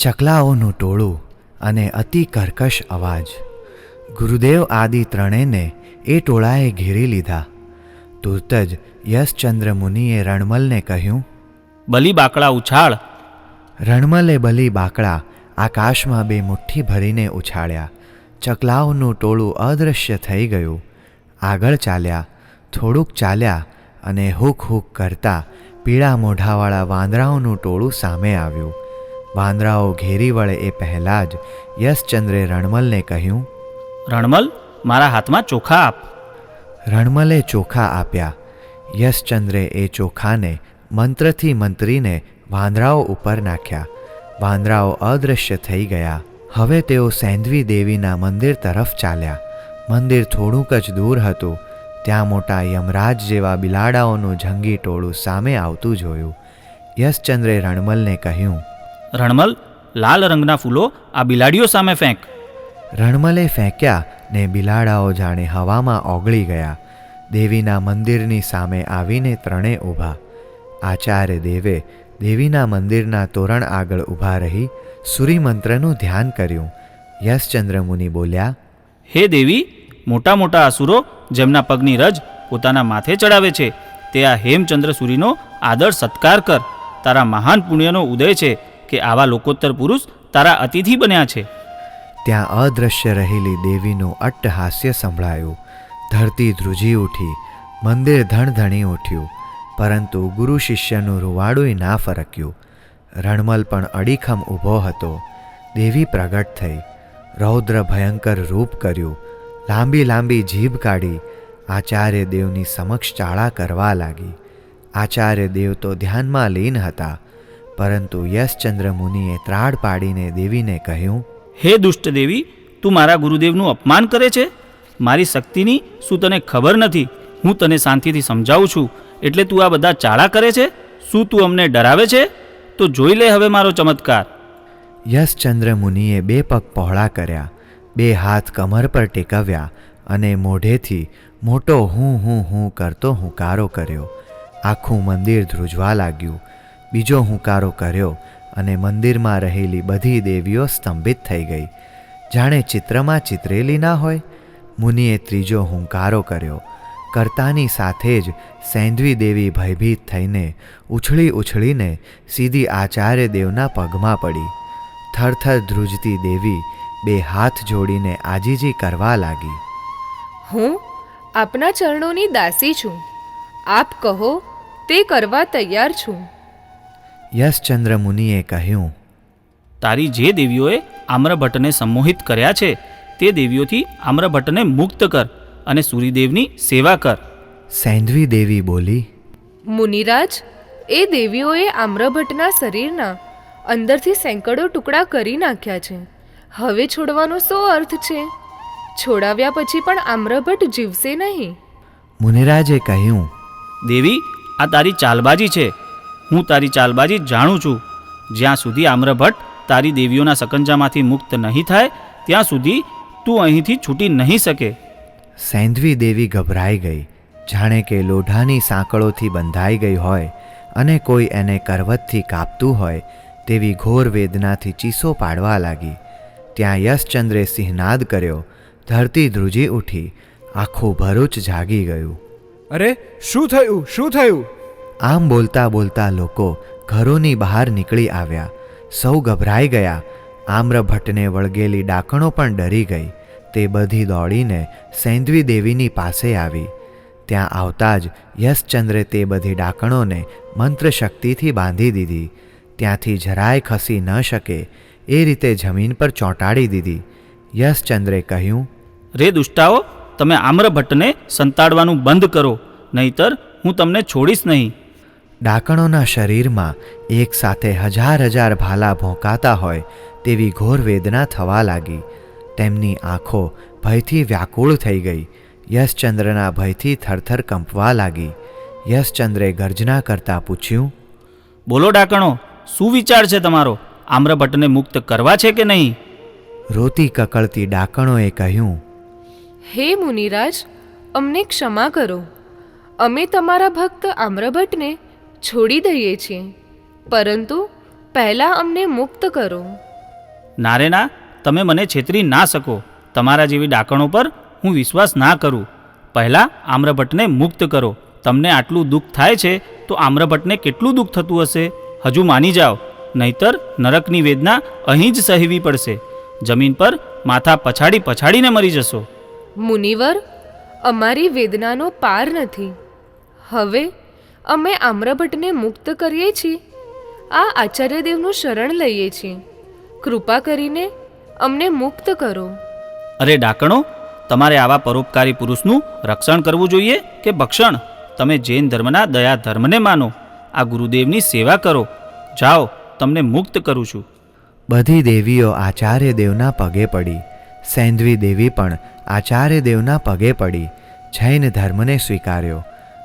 ચકલાઓનું ટોળું અને અતિ કર્કશ અવાજ. ગુરુદેવ આદિ ત્રણેયને એ ટોળાએ ઘેરી લીધા. તુરત જ યશચંદ્ર મુનિએ રણમલને કહ્યું, બલી બાકડા ઉછાળ. રણમલે બલી બાકડા આકાશમાં 2 મુઠ્ઠી ભરીને ઉછાળ્યા. ચકલાઓનું ટોળું અદૃશ્ય થઈ ગયું. આગળ ચાલ્યા, થોડુંક ચાલ્યા અને હુક હુક કરતા પીળા મોઢાવાળા વાંદરાઓનું ટોળું સામે આવ્યું. વાંદરાઓ ઘેરી વળે એ પહેલાં જ યશચંદ્રે રણમલને કહ્યું, રણમલ, મારા હાથમાં ચોખા આપ. રણમલે ચોખા આપ્યા. યશચંદ્રે એ ચોખાને મંત્રથી મંત્રીને વાંદરાઓ ઉપર નાખ્યા. વાંદરાઓ અદૃશ્ય થઈ ગયા. હવે તેઓ સૈંધવી દેવીના મંદિર તરફ ચાલ્યા. મંદિર થોડુંક જ દૂર હતું. ત્યાં મોટા યમરાજ જેવા બિલાડાઓનું જંગી ટોળું સામે આવતું જોયું. યશચંદ્રે રણમલને કહ્યું, રણમલ, લાલ રંગના ફૂલો આ બિલાડીઓ સામે ફેંક. રણમલે ફેંક્યા ને બિલાડાઓ જાણે હવામાં ઓગળી ગયા. દેવીના મંદિરની સામે આવીને ત્રણે ઊભા. આચાર્ય દેવે દેવીના મંદિરના તોરણ આગળ ઊભા રહી સૂર્યમંત્રનું ધ્યાન કર્યું. યશચંદ્ર મુનિ બોલ્યા, હે દેવી, મોટા મોટા અસુરો જેમના પગની રજ પોતાના માથે ચડાવે છે, તે આ હેમચંદ્ર સૂરીનો આદર સત્કાર કર. તારા મહાન પુણ્યનો ઉદય છે કે આવા લોકોત્તર પુરુષ તારા અતિથિ બન્યા છે. ત્યાં અદૃશ્ય રહેલી દેવીનું અટ્ટહાસ્ય સંભળાયું. ધરતી ધ્રુજી ઉઠી, મંદિર ધણધણી ઉઠ્યું, પરંતુ ગુરુ શિષ્યનું રૂવાડું ના ફરક્યું. રણમલ પણ અડીખમ ઊભો હતો. દેવી પ્રગટ થઈ, રૌદ્ર ભયંકર રૂપ કર્યું, લાંબી લાંબી જીભ કાઢી આચાર્ય દેવની સમક્ષ ચાળા કરવા લાગી. આચાર્ય દેવ તો ધ્યાનમાં લીન હતા, પરંતુ યશચંદ્ર મુનિએ ત્રાડ પાડીને દેવીને કહ્યું, હે દુષ્ટ દેવી, તું મારા ગુરુદેવનું અપમાન કરે છે. મારી શક્તિની શું તને ખબર નથી? હું તને શાંતિથી સમજાવું છું, એટલે તું આ બધા ચાળા કરે છે? શું તું અમને ડરાવે છે? તો જોઈ લે હવે મારો ચમત્કાર. યશચંદ્ર મુનિએ 2 પગ પહોળા કર્યા, 2 હાથ કમર પર ટેકવ્યા અને મોઢેથી મોટો હું હું હું કરતો હુંકારો કર્યો. આખું મંદિર ધ્રુજવા લાગ્યું. બીજો હુંકારો કર્યો અને મંદિરમાં રહેલી બધી દેવીઓ સ્તંભિત થઈ ગઈ, જાણે ચિત્રમાં ચિતરેલી ના હોય. મુનિએ ત્રીજો હુંકારો કર્યો. કરતાની સાથે જ સૈંધવી દેવી ભયભીત થઈને ઉછળી ઉછળીને સીધી આચાર્ય દેવના પગમાં પડી. થરથર ધ્રુજતી દેવી 2 હાથ જોડીને આજીજી કરવા લાગી. હું આપના ચરણોની દાસી છું. આપ કહો તે કરવા તૈયાર છું. યશચંદ્ર મુનિએ કહ્યું, તારી જે દેવીઓએ આમ્રભટ્ટને સંમોહિત કર્યા છે તે દેવીઓથી આમ્રભટ્ટને મુક્ત કર અને સૂર્યદેવની સેવા કર. સૈંધવી દેવી બોલી, મુનિરાજ, એ દેવીઓએ આમ્રભટ્ટના શરીરના અંદરથી સેંકડો ટુકડા કરી નાખ્યા છે. હવે છોડવાનો શો અર્થ છે? છોડાવ્યા પછી પણ આમ્રભટ્ટ જીવશે નહીં. મુનિરાજે કહ્યું, દેવી, આ તારી ચાલબાજી છે. હું તારી ચાલબાજી જાણું છું. જ્યાં સુધી આમ્રભટ્ટ તારી દેવીઓના સકંજામાંથી મુક્ત નહીં થાય ત્યાં સુધી તું અહીંથી છૂટી નહીં શકે. સૈંધવી દેવી ગભરાઈ ગઈ, જાણે કે લોઢાની સાંકળોથી બંધાઈ ગઈ હોય અને કોઈ એને કરવતથી કાપતું હોય તેવી ઘોર વેદનાથી ચીસો પાડવા લાગી. ત્યાં યશચંદ્રે સિંહનાદ કર્યો. ધરતી ધ્રુજી ઉઠી, આખું ભરૂચ જાગી ગયું. અરે, શું થયું? શું થયું? આમ બોલતા બોલતા લોકો ઘરોની બહાર નીકળી આવ્યા. સૌ ગભરાઈ ગયા. આમ્રભટ્ટને વળગેલી ડાકણો પણ ડરી ગઈ. તે બધી દોડીને સૈંધવી દેવીની પાસે આવી. ત્યાં આવતા જ યશચંદ્રે તે બધી ડાકણોને મંત્રશક્તિથી બાંધી દીધી. ત્યાંથી જરાય ખસી ન શકે એ રીતે જમીન પર ચોંટાડી દીધી. યશચંદ્રે કહ્યું, રે દુષ્ટાઓ, તમે આમ્રભટ્ટને સંતાડવાનું બંધ કરો, નહીતર હું તમને છોડીશ નહીં. ડાકણોના શરીરમાં એક સાથે હજાર હજાર ભાલા ભોંકાતા હોય તેવી ઘોર વેદના થવા લાગી. તેમની આંખો ભયથી વ્યાકુળ થઈ ગઈ. યશચંદ્રના ભયથી થરથર કંપવા લાગી. યશચંદ્રે ગર્જના કરતા પૂછ્યું, બોલો ડાકણો, શું વિચાર છે તમારો? આમ્રભટ્ટને મુક્ત કરવા છે કે નહીં? રોતી કકળતી ડાકણોએ કહ્યું, હે મુનિરાજ, અમને ક્ષમા કરો. અમે તમારા ભક્ત આમ્રભટ્ટને છોડી દઈએ છીએ, પરંતુ પહેલાં અમને મુક્ત કરો. નારેના, તમે મને છેતરી ના શકો. તમારા જેવી ડાકણો પર હું વિશ્વાસ ના કરું. પહેલાં આમ્રભટ્ટને મુક્ત કરો. તમને આટલું દુઃખ થાય છે તો આમ્રભટ્ટને કેટલું દુઃખ થતું હશે? હજુ માની જાઓ, નહીતર નરકની વેદના અહીં જ સહેવી પડશે. જમીન પર માથા પછાડી પછાડીને મરી જશો. મુનિવર, અમારી વેદનાનો પાર નથી. હવે અમે આમ્રભટ્ટને મુક્ત કરીએ છીએ. આ આચાર્યદેવનું શરણ લઈએ છીએ. કૃપા કરીને અમને મુક્ત કરો. અરે ડાકણો, તમારે આવા પરોપકારી પુરુષનું રક્ષણ કરવું જોઈએ કે ભક્ષણ? તમે જૈન ધર્મના દયા ધર્મને માનો. આ ગુરુદેવની સેવા કરો. જાઓ, તમને મુક્ત કરું છું. બધી દેવીઓ આચાર્ય દેવના પગે પડી. સૈંધવી દેવી પણ આચાર્ય દેવના પગે પડી જૈન ધર્મને સ્વીકાર્યો.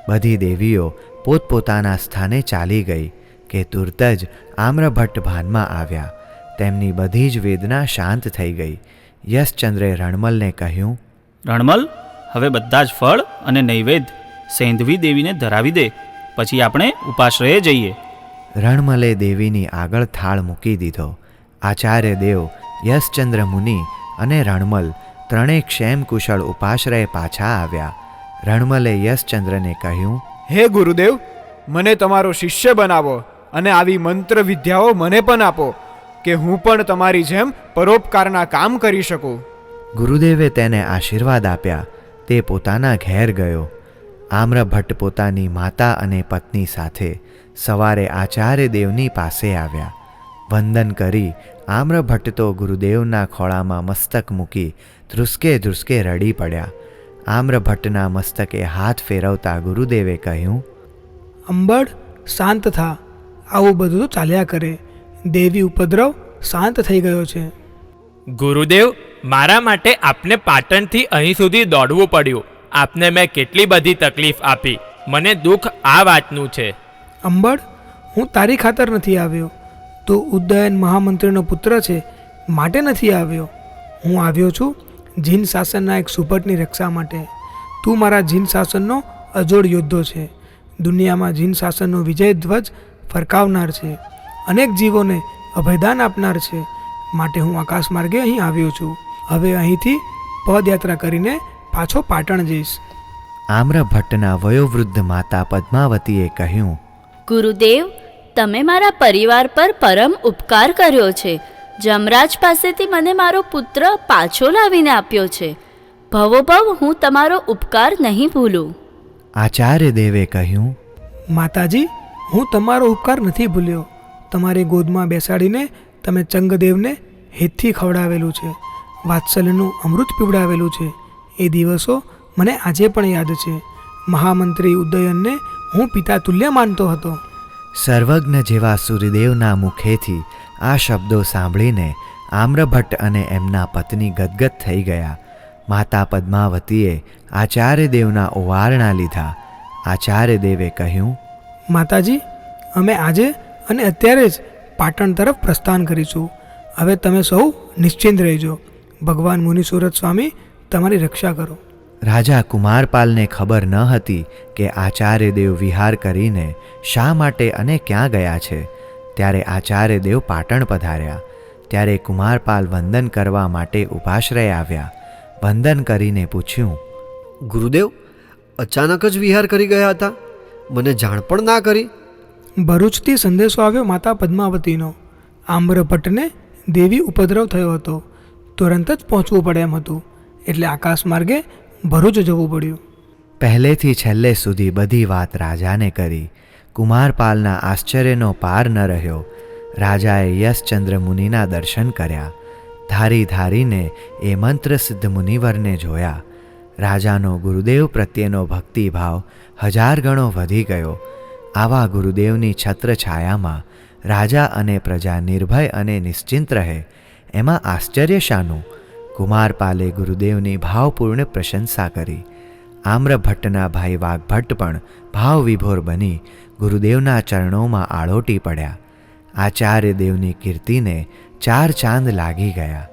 બધી દેવીઓ પોતપોતાના સ્થાને ચાલી ગઈ કે તુરત જ આમ્રભટ્ટ ભાનમાં આવ્યા. તેમની બધી જ વેદના શાંત થઈ ગઈ. યશચંદ્રે રણમલને કહ્યું, રણમલ, હવે બધા જ ફળ અને નૈવેદ્ય સૈંધવી દેવીને ધરાવી દે, પછી આપણે ઉપાશ્રયે જઈએ. રણમલે દેવીની આગળ થાળ મૂકી દીધો. આચાર્ય દેવ, યશચંદ્ર મુનિ અને રણમલ ત્રણેય ક્ષેમ કુશળ ઉપાશ્રયે પાછા આવ્યા. રણમલે યશચંદ્રને કહ્યું, હે ગુરુદેવ, મને તમારો શિષ્ય બનાવો અને આવી મંત્ર વિદ્યાઓ મને પણ આપો કે હું પણ તમારી જેમ પરોપકારના કામ કરી શકું. ગુરુદેવે તેને આશીર્વાદ આપ્યા. તે પોતાના ઘેર ગયો. આમ્રભટ્ટ પોતાની માતા અને પત્ની સાથે સવારે આચાર્ય દેવની પાસે આવ્યા. વંદન કરી આમ્રભટ્ટ તો ગુરુદેવના ખોળામાં મસ્તક મૂકી ધ્રુસકે ધ્રુસકે રડી પડ્યા. આમ્રભટ્ટના મસ્તકે હાથ ફેરવતા ગુરુદેવે કહ્યું, અંબળ, શાંત થા. આવું બધું તો ચાલ્યા કરે. દેવી ઉપદ્રવ શાંત થઈ ગયો છે. ગુરુદેવ, મારા માટે આપને પાટણથી અહીં સુધી દોડવું પડ્યું. આપને મેં કેટલી બધી તકલીફ આપી. મને દુઃખ આ વાતનું છે. અંબળ, હું તારી ખાતર નથી આવ્યો. તું ઉદયન મહામંત્રીનો પુત્ર છે માટે નથી આવ્યો. હું આવ્યો છું જીન શાસનના એક સુપટની રક્ષા માટે. તું મારા જીન શાસનનો અજોડ યોદ્ધો છે. દુનિયામાં જીન શાસનનો વિજય ધ્વજ ફરકાવનાર છે. અનેક જીવોને અભયદાન આપનાર છે. માટે હું આકાશ માર્ગે અહીં આવ્યો છું. હવે અહીંથી પદયાત્રા કરીને પાછો પાટણ જઈશ. આમ્રભટ્ટના વયોવૃદ્ધ માતા પદ્માવતીએ કહ્યું, ગુરુદેવ, તમે મારા પરિવાર પર પરમ ઉપકાર કર્યો છે. જમરાજ પાસેથી મને મારો પુત્ર પાછો લાવીને આપ્યો છે. ભવોભવ હું તમારો ઉપકાર નહીં ભૂલું. આચાર્ય દેવે કહ્યું, માતાજી, હું તમારો ઉપકાર નથી ભૂલ્યો. તમારી ગોદમાં બેસાડીને તમે ચંગદેવને હેતથી ખવડાવેલું છે. વાત્સલ્યનું અમૃત પીવડાવેલું છે. એ દિવસો મને આજે પણ યાદ છે. મહામંત્રી ઉદયનને હું પિતા તુલ્ય માનતો હતો. સર્વજ્ઞ જેવા સૂર્યદેવના મુખેથી આ શબ્દો સાંભળીને આમ્રભટ્ટ અને એમના પત્ની ગદગદ થઈ ગયા. માતા પદ્માવતીએ આચાર્ય દેવના ઓવારણા લીધા. આચાર્ય દેવે કહ્યું, માતાજી, અમે આજે અને અત્યારે જ પાટણ તરફ પ્રસ્થાન કરીશું. હવે તમે સૌ નિશ્ચિંત રહેજો. ભગવાન મુનિસુરત સ્વામી તમારી રક્ષા કરો. રાજા કુમારપાલને ખબર ન હતી કે આચાર્ય દેવ વિહાર કરીને શા માટે અને ક્યાં ગયા છે. ત્યારે આચાર્ય દેવ પાટણ પધાર્યા. ત્યારે કુમારપાલ વંદન કરવા માટે ઉપાશ્રય આવ્યા. વંદન કરીને પૂછ્યું, ગુરુદેવ, અચાનક જ વિહાર કરી ગયા હતા? મને જાણ પણ ના કરી. ભરૂચથી સંદેશો આવ્યો માતા પદ્માવતીનો. આમ્રભટ્ટને દેવી ઉપદ્રવ થયો હતો. તુરંત જ પહોંચવું પડે એમ હતું. એટલે આકાશ માર્ગે ભરૂચ જવું પડ્યું. પહેલેથી છેલ્લે સુધી બધી વાત રાજાને કરી. કુમારપાલના આશ્ચર્યનો પાર ન રહ્યો. રાજાએ યશચંદ્ર મુનિના દર્શન કર્યા. ધારી ધારીને એ મંત્રસિદ્ધ મુનિવરને જોયા. રાજાનો ગુરુદેવ પ્રત્યેનો ભક્તિભાવ 1000 ગણો વધી ગયો. આવા ગુરુદેવની છત્રછાયામાં રાજા અને પ્રજા નિર્ભય અને નિશ્ચિંત રહે, એમાં આશ્ચર્ય શાનું? કુમારપાલે ગુરુદેવની ભાવપૂર્ણ પ્રશંસા કરી. આમ્રભટ્ટના ભાઈ વાઘભટ્ટ પણ ભાવવિભોર બની ગુરુદેવના ચરણોમાં આળોટી પડ્યા. આચાર્ય દેવની કીર્તિને 4 ચાંદ લાગી ગયા.